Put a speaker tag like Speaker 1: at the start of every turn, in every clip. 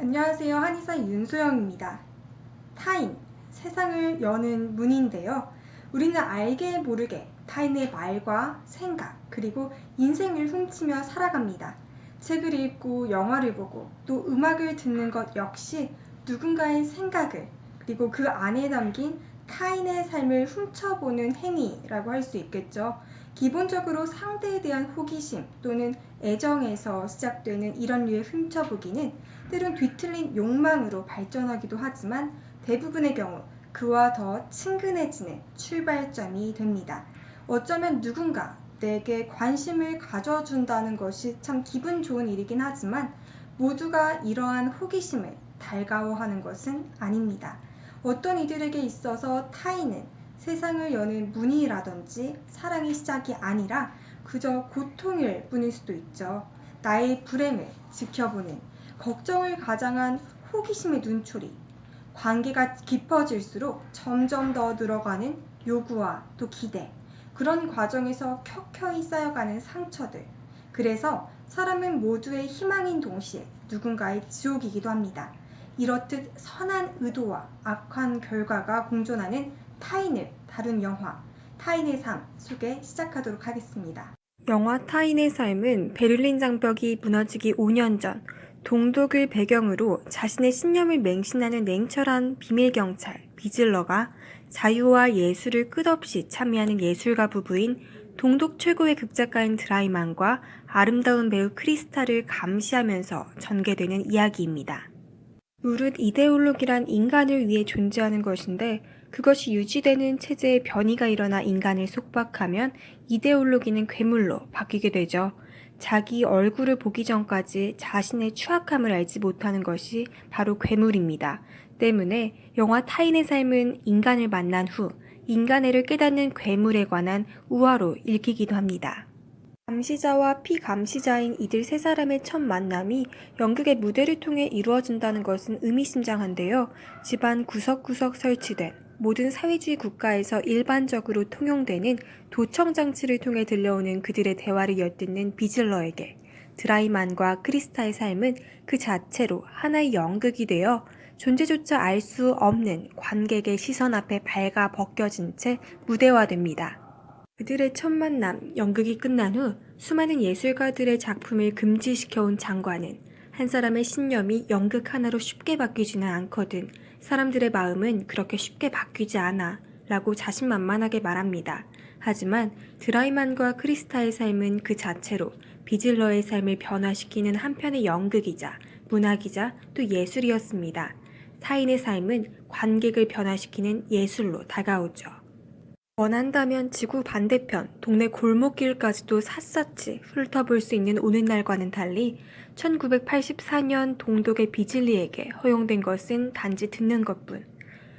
Speaker 1: 안녕하세요. 한의사 윤소영입니다. 타인, 세상을 여는 문인데요. 우리는 알게 모르게 타인의 말과 생각, 그리고 인생을 훔치며 살아갑니다. 책을 읽고 영화를 보고 또 음악을 듣는 것 역시 누군가의 생각을, 그리고 그 안에 담긴 타인의 삶을 훔쳐보는 행위라고 할 수 있겠죠. 기본적으로 상대에 대한 호기심 또는 애정에서 시작되는 이런 류의 훔쳐보기는 때론 뒤틀린 욕망으로 발전하기도 하지만 대부분의 경우 그와 더 친근해지는 출발점이 됩니다. 어쩌면 누군가 내게 관심을 가져준다는 것이 참 기분 좋은 일이긴 하지만 모두가 이러한 호기심을 달가워하는 것은 아닙니다. 어떤 이들에게 있어서 타인은 세상을 여는 문이라든지 사랑의 시작이 아니라 그저 고통일 뿐일 수도 있죠. 나의 불행을 지켜보는 걱정을 가장한 호기심의 눈초리, 관계가 깊어질수록 점점 더 늘어가는 요구와 또 기대, 그런 과정에서 켜켜이 쌓여가는 상처들. 그래서 사람은 모두의 희망인 동시에 누군가의 지옥이기도 합니다. 이렇듯 선한 의도와 악한 결과가 공존하는 타인을 다룬 영화 타인의 삶 소개 시작하도록 하겠습니다. 영화 타인의 삶은 베를린 장벽이 무너지기 5년 전 동독을 배경으로 자신의 신념을 맹신하는 냉철한 비밀경찰 비즐러가 자유와 예술을 끝없이 참여하는 예술가 부부인 동독 최고의 극작가인 드라이만과 아름다운 배우 크리스타를 감시하면서 전개되는 이야기입니다. 무릇 이데올로기란 인간을 위해 존재하는 것인데 그것이 유지되는 체제의 변이가 일어나 인간을 속박하면 이데올로기는 괴물로 바뀌게 되죠. 자기 얼굴을 보기 전까지 자신의 추악함을 알지 못하는 것이 바로 괴물입니다. 때문에 영화 타인의 삶은 인간을 만난 후 인간애를 깨닫는 괴물에 관한 우화로 읽히기도 합니다. 감시자와 피감시자인 이들 세 사람의 첫 만남이 연극의 무대를 통해 이루어진다는 것은 의미심장한데요. 집안 구석구석 설치된 모든 사회주의 국가에서 일반적으로 통용되는 도청장치를 통해 들려오는 그들의 대화를 엿듣는 비즐러에게 드라이만과 크리스타의 삶은 그 자체로 하나의 연극이 되어 존재조차 알 수 없는 관객의 시선 앞에 발가 벗겨진 채 무대화됩니다. 그들의 첫 만남, 연극이 끝난 후 수많은 예술가들의 작품을 금지시켜온 장관은 한 사람의 신념이 연극 하나로 쉽게 바뀌지는 않거든. 사람들의 마음은 그렇게 쉽게 바뀌지 않아. 라고 자신만만하게 말합니다. 하지만 드라이만과 크리스타의 삶은 그 자체로 비즐러의 삶을 변화시키는 한편의 연극이자 문학이자 또 예술이었습니다. 타인의 삶은 관객을 변화시키는 예술로 다가오죠. 원한다면 지구 반대편 동네 골목길까지도 샅샅이 훑어볼 수 있는 오늘날과는 달리 1984년 동독의 비즐리에게 허용된 것은 단지 듣는 것뿐.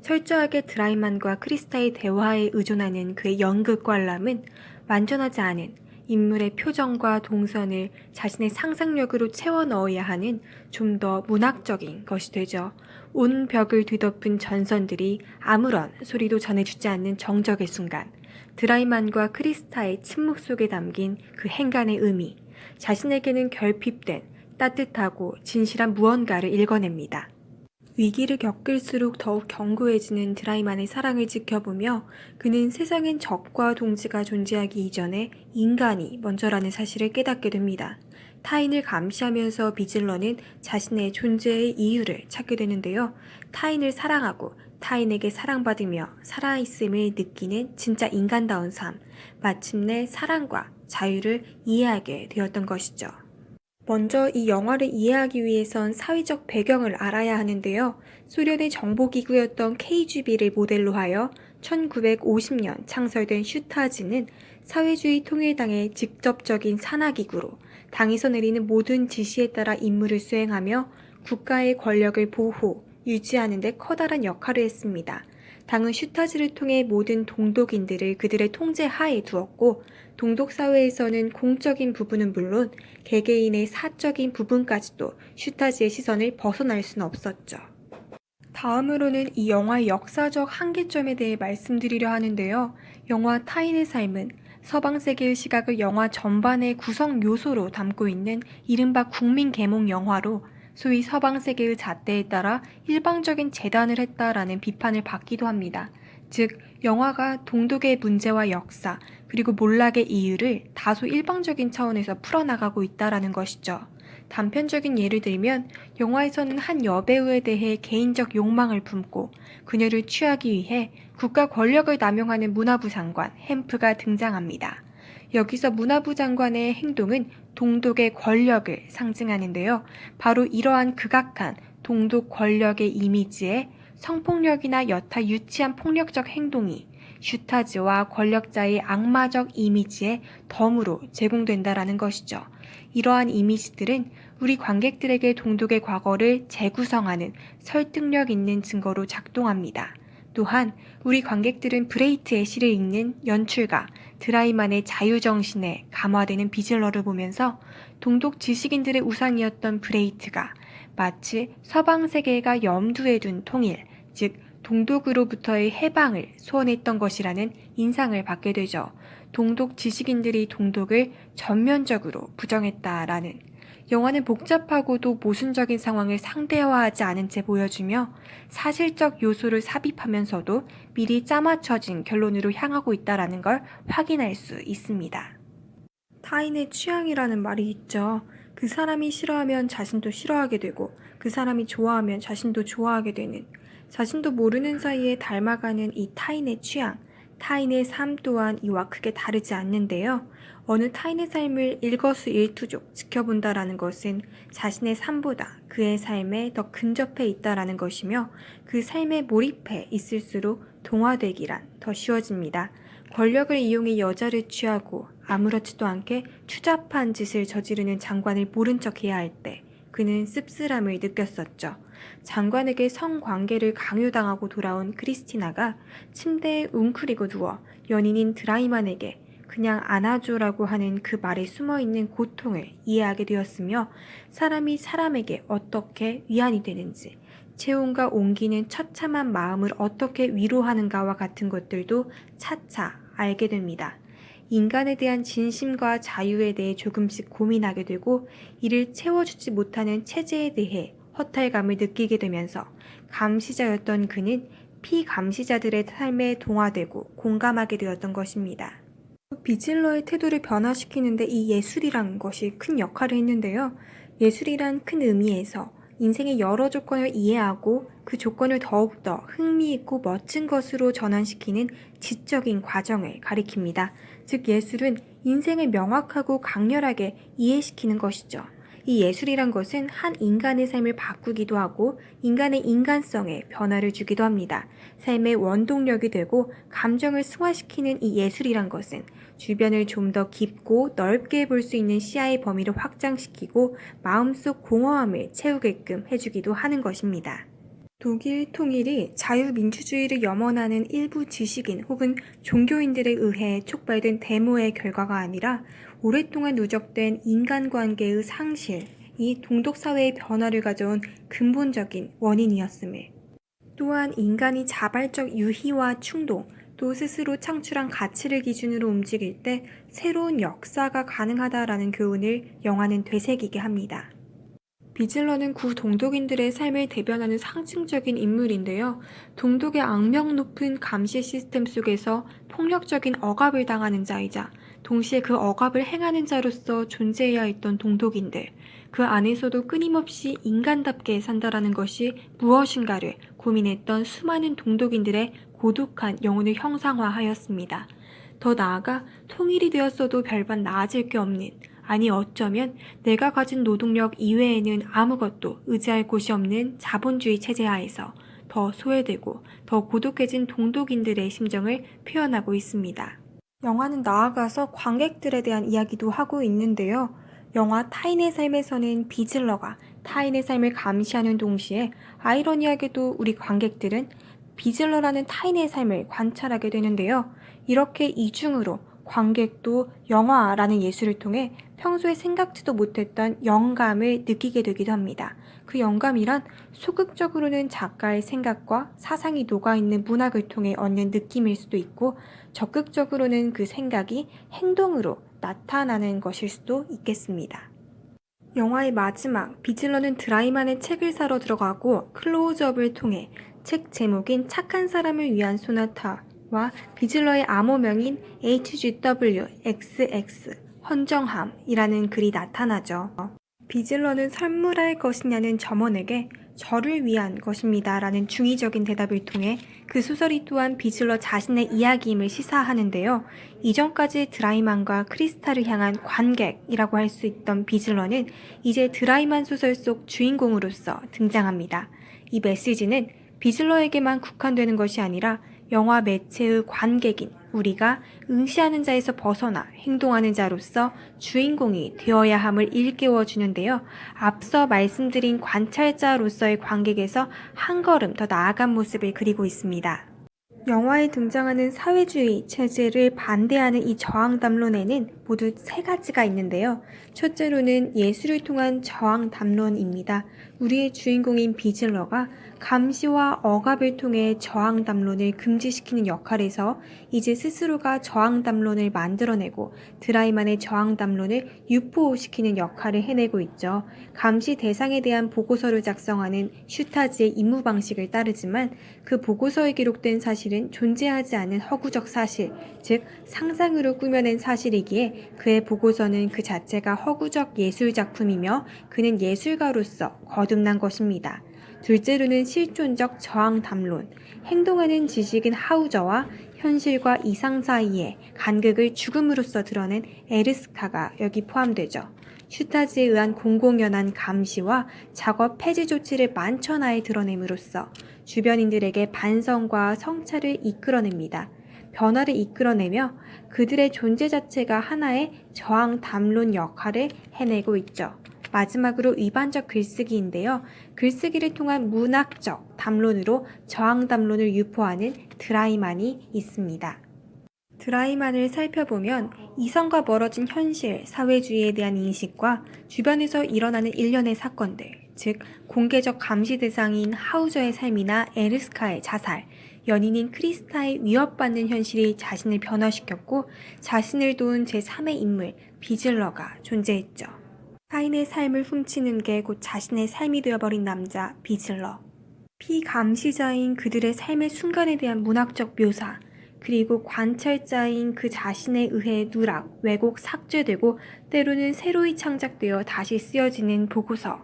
Speaker 1: 철저하게 드라이만과 크리스타의 대화에 의존하는 그의 연극 관람은 완전하지 않은 인물의 표정과 동선을 자신의 상상력으로 채워 넣어야 하는 좀 더 문학적인 것이 되죠. 온 벽을 뒤덮은 전선들이 아무런 소리도 전해주지 않는 정적의 순간, 드라이만과 크리스타의 침묵 속에 담긴 그 행간의 의미, 자신에게는 결핍된 따뜻하고 진실한 무언가를 읽어냅니다. 위기를 겪을수록 더욱 견고해지는 드라이만의 사랑을 지켜보며 그는 세상엔 적과 동지가 존재하기 이전에 인간이 먼저라는 사실을 깨닫게 됩니다. 타인을 감시하면서 비즐러는 자신의 존재의 이유를 찾게 되는데요. 타인을 사랑하고 타인에게 사랑받으며 살아있음을 느끼는 진짜 인간다운 삶, 마침내 사랑과 자유를 이해하게 되었던 것이죠. 먼저 이 영화를 이해하기 위해선 사회적 배경을 알아야 하는데요. 소련의 정보기구였던 KGB를 모델로 하여 1950년 창설된 슈타즈는 사회주의 통일당의 직접적인 산하기구로 당에서 내리는 모든 지시에 따라 임무를 수행하며 국가의 권력을 보호, 유지하는 데 커다란 역할을 했습니다. 당은 슈타즈를 통해 모든 동독인들을 그들의 통제 하에 두었고 동독 사회에서는 공적인 부분은 물론 개개인의 사적인 부분까지도 슈타즈의 시선을 벗어날 수는 없었죠. 다음으로는 이 영화의 역사적 한계점에 대해 말씀드리려 하는데요. 영화 타인의 삶은 서방 세계의 시각을 영화 전반의 구성 요소로 담고 있는 이른바 국민 계몽 영화로
Speaker 2: 소위 서방 세계의 잣대에 따라 일방적인 재단을 했다라는 비판을 받기도 합니다. 즉, 영화가 동독의 문제와 역사, 그리고 몰락의 이유를 다소 일방적인 차원에서 풀어나가고 있다라는 것이죠. 단편적인 예를 들면 영화에서는 한 여배우에 대해 개인적 욕망을 품고 그녀를 취하기 위해 국가 권력을 남용하는 문화부 장관 햄프가 등장합니다. 여기서 문화부 장관의 행동은 동독의 권력을 상징하는데요. 바로 이러한 극악한 동독 권력의 이미지에 성폭력이나 여타 유치한 폭력적 행동이 슈타즈와 권력자의 악마적 이미지에 덤으로 제공된다라는 것이죠. 이러한 이미지들은 우리 관객들에게 동독의 과거를 재구성하는 설득력 있는 증거로 작동합니다. 또한 우리 관객들은 브레이트의 시를 읽는 연출가 드라이만의 자유정신에 감화되는 비즐러를 보면서 동독 지식인들의 우상이었던 브레이트가 마치 서방 세계가 염두에 둔 통일, 즉 동독으로부터의 해방을 소원했던 것이라는 인상을 받게 되죠. 동독 지식인들이 동독을 전면적으로 부정했다라는. 영화는 복잡하고도 모순적인 상황을 상대화하지 않은 채 보여주며 사실적 요소를 삽입하면서도 미리 짜맞춰진 결론으로 향하고 있다는 걸 확인할 수 있습니다. 타인의 취향이라는 말이 있죠. 그 사람이 싫어하면 자신도 싫어하게 되고 그 사람이 좋아하면 자신도 좋아하게 되는, 자신도 모르는 사이에 닮아가는 이 타인의 취향, 타인의 삶 또한 이와 크게 다르지 않는데요. 어느 타인의 삶을 일거수일투족 지켜본다라는 것은 자신의 삶보다 그의 삶에 더 근접해 있다라는 것이며 그 삶에 몰입해 있을수록 동화되기란 더 쉬워집니다. 권력을 이용해 여자를 취하고 아무렇지도 않게 추잡한 짓을 저지르는 장관을 모른 척해야 할 때 그는 씁쓸함을 느꼈었죠. 장관에게 성관계를 강요당하고 돌아온 크리스티나가 침대에 웅크리고 누워 연인인 드라이만에게 그냥 안아줘라고 하는 그 말에 숨어있는 고통을 이해하게 되었으며 사람이 사람에게 어떻게 위안이 되는지, 체온과 옮기는 처참한 마음을 어떻게 위로하는가와 같은 것들도 차차 알게 됩니다. 인간에 대한 진심과 자유에 대해 조금씩 고민하게 되고 이를 채워주지 못하는 체제에 대해 허탈감을 느끼게 되면서 감시자였던 그는 피감시자들의 삶에 동화되고 공감하게 되었던 것입니다. 비즐러의 태도를 변화시키는데 이 예술이란 것이 큰 역할을 했는데요. 예술이란 큰 의미에서 인생의 여러 조건을 이해하고 그 조건을 더욱더 흥미있고 멋진 것으로 전환시키는 지적인 과정을 가리킵니다. 즉 예술은 인생을 명확하고 강렬하게 이해시키는 것이죠. 이 예술이란 것은 한 인간의 삶을 바꾸기도 하고 인간의 인간성에 변화를 주기도 합니다. 삶의 원동력이 되고 감정을 승화시키는 이 예술이란 것은 주변을 좀 더 깊고 넓게 볼 수 있는 시야의 범위를 확장시키고 마음속 공허함을 채우게끔 해주기도 하는 것입니다. 독일 통일이 자유민주주의를 염원하는 일부 지식인 혹은 종교인들에 의해 촉발된 데모의 결과가 아니라 오랫동안 누적된 인간관계의 상실이 동독사회의 변화를 가져온 근본적인 원인이었음을, 또한 인간이 자발적 유희와 충동, 또 스스로 창출한 가치를 기준으로 움직일 때 새로운 역사가 가능하다라는 교훈을 영화는 되새기게 합니다. 비즐러는 구동독인들의 삶을 대변하는 상징적인 인물인데요. 동독의 악명 높은 감시 시스템 속에서 폭력적인 억압을 당하는 자이자 동시에 그 억압을 행하는 자로서 존재해야 했던 동독인들, 그 안에서도 끊임없이 인간답게 산다라는 것이 무엇인가를 고민했던 수많은 동독인들의 고독한 영혼을 형상화하였습니다. 더 나아가 통일이 되었어도 별반 나아질 게 없는, 아니 어쩌면 내가 가진 노동력 이외에는 아무것도 의지할 곳이 없는 자본주의 체제 하에서 더 소외되고 더 고독해진 동독인들의 심정을 표현하고 있습니다. 영화는 나아가서 관객들에 대한 이야기도 하고 있는데요. 영화 타인의 삶에서는 비즐러가 타인의 삶을 감시하는 동시에 아이러니하게도 우리 관객들은 비즐러라는 타인의 삶을 관찰하게 되는데요. 이렇게 이중으로 관객도 영화라는 예술을 통해 평소에 생각지도 못했던 영감을 느끼게 되기도 합니다. 그 영감이란 소극적으로는 작가의 생각과 사상이 녹아있는 문학을 통해 얻는 느낌일 수도 있고 적극적으로는 그 생각이 행동으로 나타나는 것일 수도 있겠습니다. 영화의 마지막, 비즐러는 드라이만의 책을 사러 들어가고 클로즈업을 통해 책 제목인 착한 사람을 위한 소나타와 비즐러의 암호명인 HGWXX 헌정함이라는 글이 나타나죠. 비즐러는 선물할 것이냐는 점원에게 저를 위한 것입니다 라는 중의적인 대답을 통해 그 소설이 또한 비즐러 자신의 이야기임을 시사하는데요. 이전까지 드라이만과 크리스탈을 향한 관객이라고 할 수 있던 비즐러는 이제 드라이만 소설 속 주인공으로서 등장합니다. 이 메시지는 비즐러에게만 국한되는 것이 아니라 영화 매체의 관객인 우리가 응시하는 자에서 벗어나 행동하는 자로서 주인공이 되어야 함을 일깨워 주는데요. 앞서 말씀드린 관찰자로서의 관객에서 한 걸음 더 나아간 모습을 그리고 있습니다. 영화에 등장하는 사회주의 체제를 반대하는 이 저항 담론에는 모두 세 가지가 있는데요. 첫째로는 예술을 통한 저항 담론입니다. 우리의 주인공인 비즐러가 감시와 억압을 통해 저항 담론을 금지시키는 역할에서 이제 스스로가 저항 담론을 만들어내고 드라이만의 저항 담론을 유포시키는 역할을 해내고 있죠. 감시 대상에 대한 보고서를 작성하는 슈타즈의 임무 방식을 따르지만 그 보고서에 기록된 사실은 존재하지 않은 허구적 사실, 즉 상상으로 꾸며낸 사실이기에 그의 보고서는 그 자체가 허구적 예술 작품이며 그는 예술가로서 거듭난 것입니다. 둘째로는 실존적 저항 담론, 행동하는 지식인 하우저와 현실과 이상 사이에 간극을 죽음으로써 드러낸 에르스카가 여기 포함되죠. 슈타즈에 의한 공공연한 감시와 작업 폐지 조치를 만천하에 드러냄으로써 주변인들에게 반성과 성찰을 이끌어냅니다. 변화를 이끌어내며 그들의 존재 자체가 하나의 저항 담론 역할을 해내고 있죠. 마지막으로 위반적 글쓰기인데요. 글쓰기를 통한 문학적 담론으로 저항 담론을 유포하는 드라이만이 있습니다. 드라이만을 살펴보면 이성과 멀어진 현실, 사회주의에 대한 인식과 주변에서 일어나는 일련의 사건들, 즉 공개적 감시 대상인 하우저의 삶이나 에르스카의 자살, 연인인 크리스타의 위협받는 현실이 자신을 변화시켰고 자신을 도운 제3의 인물 비즐러가 존재했죠. 타인의 삶을 훔치는 게 곧 자신의 삶이 되어버린 남자 비즐러. 피감시자인 그들의 삶의 순간에 대한 문학적 묘사, 그리고 관찰자인 그 자신에 의해 누락, 왜곡, 삭제되고 때로는 새로이 창작되어 다시 쓰여지는 보고서.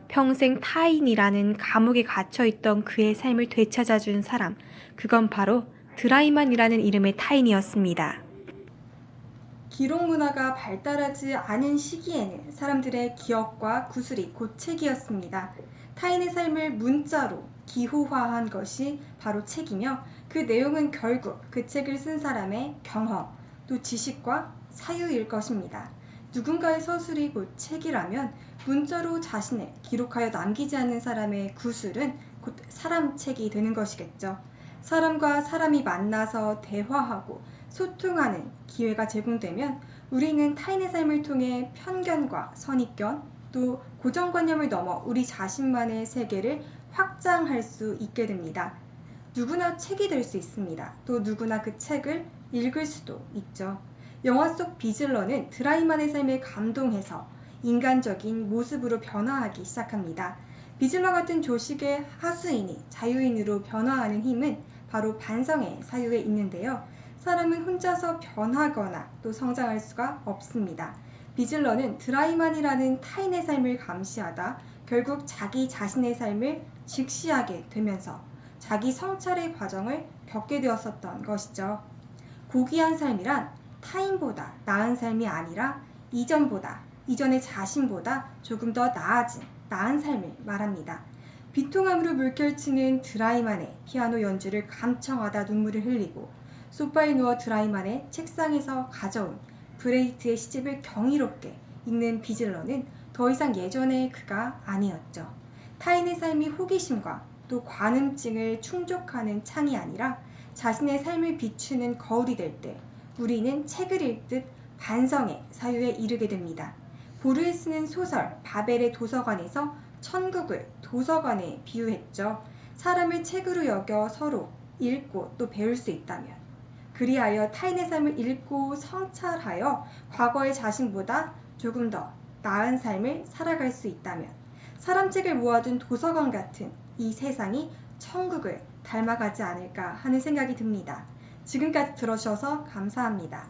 Speaker 2: 평생 타인이라는 감옥에 갇혀있던 그의 삶을 되찾아준 사람, 그건 바로 드라이만이라는 이름의 타인이었습니다.
Speaker 1: 기록 문화가 발달하지 않은 시기에는 사람들의 기억과 구술이 곧 책이었습니다. 타인의 삶을 문자로 기호화한 것이 바로 책이며 그 내용은 결국 그 책을 쓴 사람의 경험, 또 지식과 사유일 것입니다. 누군가의 서술이 곧 책이라면 문자로 자신을 기록하여 남기지 않는 사람의 구술은 곧 사람책이 되는 것이겠죠. 사람과 사람이 만나서 대화하고 소통하는 기회가 제공되면 우리는 타인의 삶을 통해 편견과 선입견, 또 고정관념을 넘어 우리 자신만의 세계를 확장할 수 있게 됩니다. 누구나 책이 될 수 있습니다. 또 누구나 그 책을 읽을 수도 있죠. 영화 속 비즐러는 드라이만의 삶에 감동해서 인간적인 모습으로 변화하기 시작합니다. 비즐러 같은 조직의 하수인이 자유인으로 변화하는 힘은 바로 반성의 사유에 있는데요. 사람은 혼자서 변하거나 또 성장할 수가 없습니다. 비즐러는 드라이만이라는 타인의 삶을 감시하다 결국 자기 자신의 삶을 직시하게 되면서 자기 성찰의 과정을 겪게 되었었던 것이죠. 고귀한 삶이란 타인보다 나은 삶이 아니라 이전의 자신보다 조금 더 나은 삶을 말합니다. 비통함으로 물결치는 드라이만의 피아노 연주를 감청하다 눈물을 흘리고 소파에 누워 드라이만의 책상에서 가져온 브레이트의 시집을 경이롭게 읽는 비즐러는 더 이상 예전의 그가 아니었죠. 타인의 삶이 호기심과 또 관음증을 충족하는 창이 아니라 자신의 삶을 비추는 거울이 될 때 우리는 책을 읽듯 반성의 사유에 이르게 됩니다. 보르헤스는 소설 바벨의 도서관에서 천국을 도서관에 비유했죠. 사람을 책으로 여겨 서로 읽고 또 배울 수 있다면 그리하여 타인의 삶을 읽고 성찰하여 과거의 자신보다 조금 더 나은 삶을 살아갈 수 있다면 사람책을 모아둔 도서관 같은 이 세상이 천국을 닮아가지 않을까 하는 생각이 듭니다. 지금까지 들어주셔서 감사합니다.